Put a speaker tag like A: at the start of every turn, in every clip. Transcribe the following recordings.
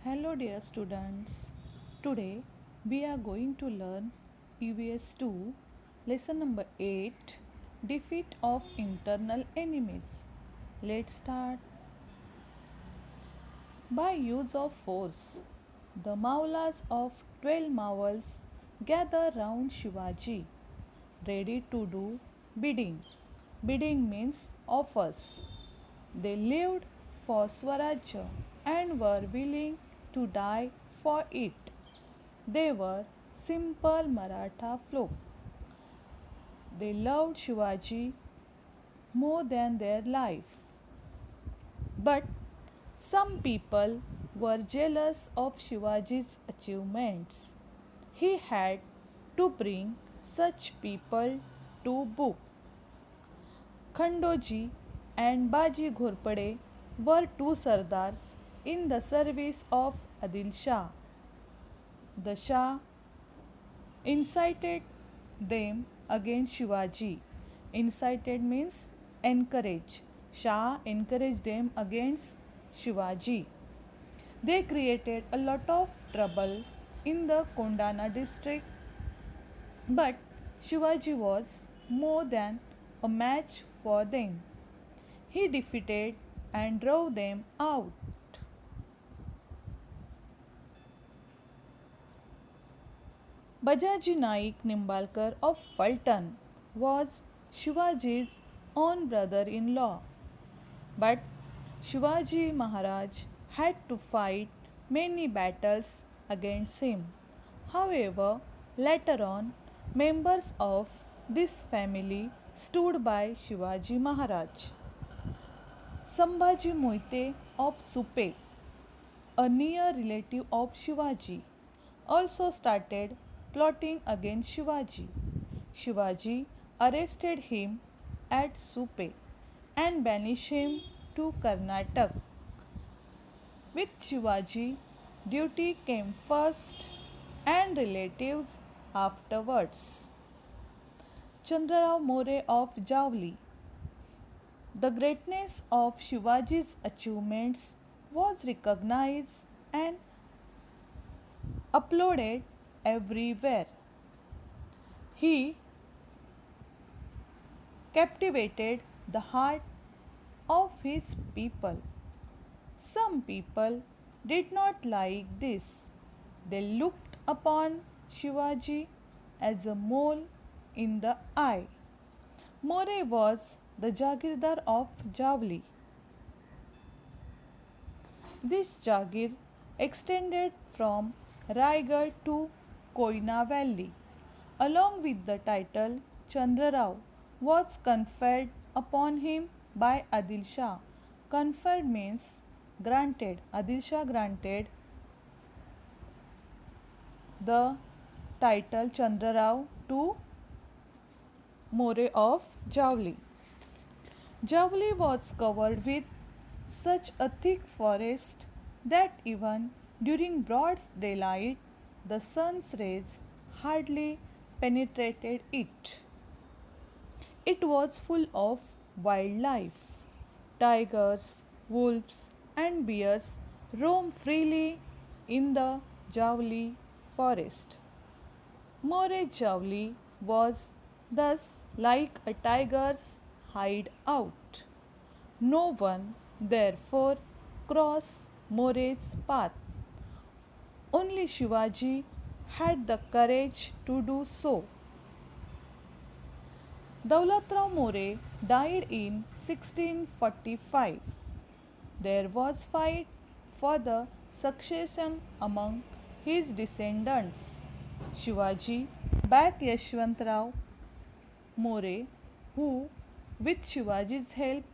A: Hello dear students. Today we are going to learn EVS 2 lesson number 8, defeat of internal enemies. Let's start. By use of force, the Maulas of 12 Mawals gather round Shivaji, ready to do bidding. Bidding means offers. They lived for Swarajya and were willing to die for it. They were simple Maratha folk. They loved Shivaji more than their life. But some people were jealous of Shivaji's achievements. He had to bring such people to book. Khandoji and Baji Ghorpade were two Sardars in the service of Adil Shah. The Shah incited them against Shivaji. Incited means encourage. Shah encouraged them against Shivaji. They created a lot of trouble in the Kondana district, but Shivaji was more than a match for them. He defeated and drove them out. Bajaji Naik Nimbalkar of Fulton was Shivaji's own brother in law. But Shivaji Maharaj had to fight many battles against him. However, later on, members of this family stood by Shivaji Maharaj. Sambhaji Moite of Supe, a near relative of Shivaji, also started plotting against Shivaji. Shivaji arrested him at Supe and banished him to Karnataka. With Shivaji, duty came first and relatives afterwards. Chandrarao More of Javli. The greatness of Shivaji's achievements was recognized and uploaded everywhere. He captivated the heart of his people. Some people did not like this. They looked upon Shivaji as a mole in the eye. More was the Jagirdar of Javli. This Jagir extended from Raigad to Koyna Valley. Along with the title, Chandra Rao was conferred upon him by Adil Shah. Conferred means granted. Adil Shah granted the title Chandra Rao to More of Javli. Javli was covered with such a thick forest that even during broad daylight the sun's rays hardly penetrated it. It was full of wildlife. Tigers, wolves, and bears roam freely in the Javli forest. More Javli was thus like a tiger's hideout. No one, therefore, crossed More's path. Only Shivaji had the courage to do so. Daulatrao More died in 1645. There was fight for the succession among his descendants. Shivaji backed Yashwantrao More, who, with Shivaji's help,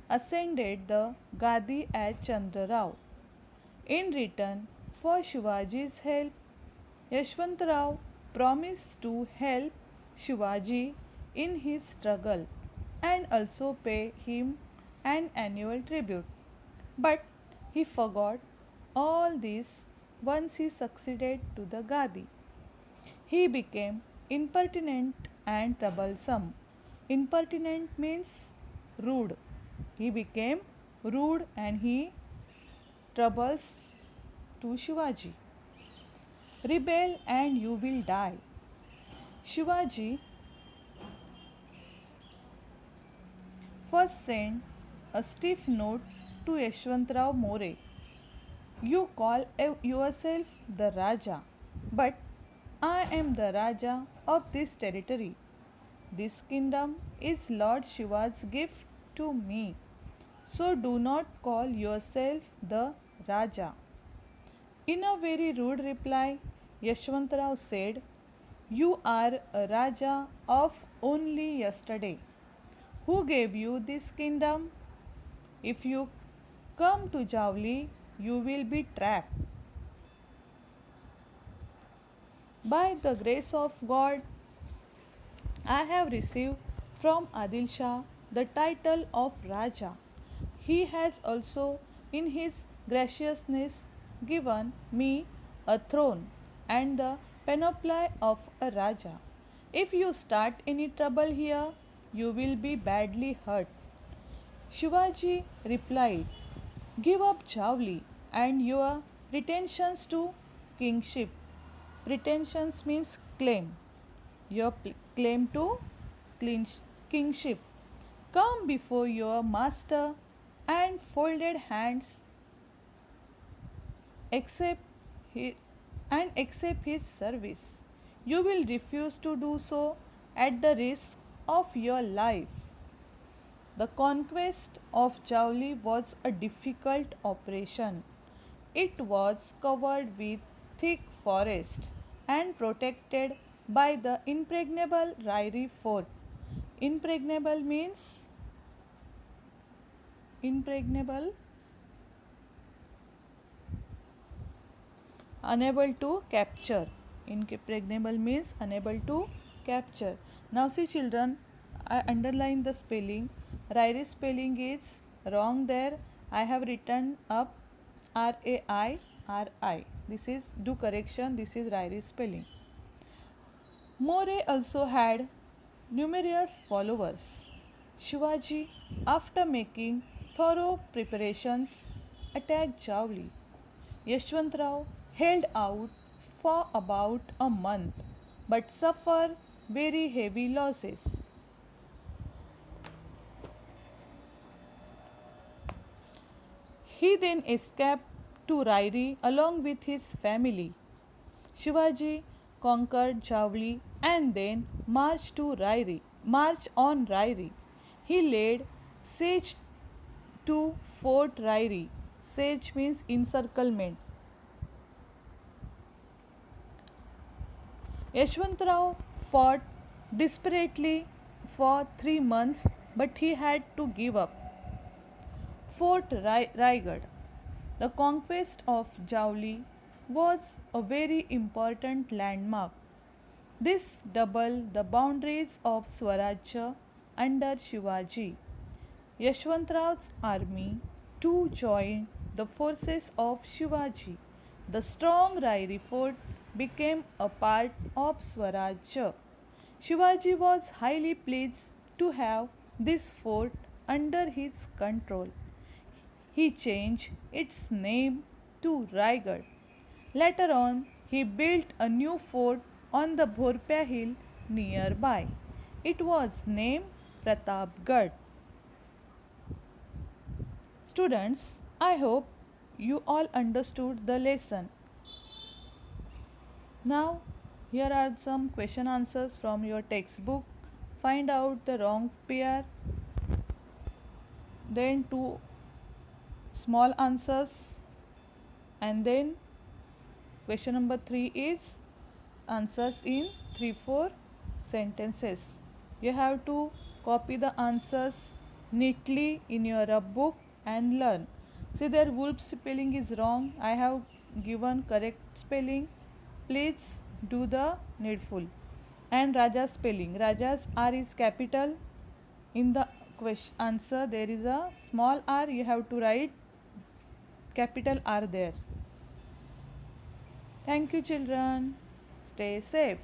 A: ascended the Gadi as Chandra Rao. In return for Shivaji's help, Yashwantrao promised to help Shivaji in his struggle and also pay him an annual tribute. But he forgot all this once he succeeded to the Gadi. He became impertinent and troublesome. Impertinent means rude. He became rude and he troubles to Shivaji. Rebel and you will die. Shivaji first sent a stiff note to Yashwantrao More. You call yourself the Raja, but I am the Raja of this territory. This kingdom is Lord Shiva's gift to me. So do not call yourself the Raja. In a very rude reply, Yashwantrao said, you are a Raja of only yesterday. Who gave you this kingdom? If you come to Javli, you will be trapped. By the grace of God, I have received from Adil Shah the title of Raja. He has also, in his graciousness, given me a throne and the panoply of a Raja. If you start any trouble here, you will be badly hurt. Shivaji replied, give up Javli and your pretensions to kingship. Pretensions means claim. Your claim to kingship. Come before your master and folded hands accept his, and accept his service. You will refuse to do so at the risk of your life. The conquest of Javli was a difficult operation. It was covered with thick forest and protected by the impregnable Rairi fort. Impregnable means impregnable, unable to capture. Impregnable means unable to capture. Now see children, I underline the spelling. Rairi spelling is wrong there. I have written up Rairi. This is do correction. This is Rairi spelling. More also had numerous followers. Shivaji, after making thorough preparations, attacked Javli. Yashwantrao held out for about a month but suffered very heavy losses. He then escaped to Rairi along with his family. Shivaji conquered Javli and then marched on Rairi. He laid siege to Fort Rairi. Siege means encirclement. Yashwantrao fought desperately for 3 months but he had to give up. Fort Raigad. The conquest of Javli was a very important landmark. This doubled the boundaries of Swarajya under Shivaji. Yashwantrao's army too joined the forces of Shivaji. The strong Rairi fort became a part of Swarajya. Shivaji was highly pleased to have this fort under his control. He changed its name to Raigad. Later on, he built a new fort on the Bhorpia hill nearby. It was named Pratapgarh. Students, I hope you all understood the lesson. Now, here are some question answers from your textbook. Find out the wrong pair, then two small answers, and then question number 3 is answers in 3-4 sentences. You have to copy the answers neatly in your book and learn. See, their wolf spelling is wrong. I have given correct spelling. Please do the needful. And Raja spelling. Raja's R is capital. In the question answer there is a small r. You have to write capital R there. Thank you children. Stay safe.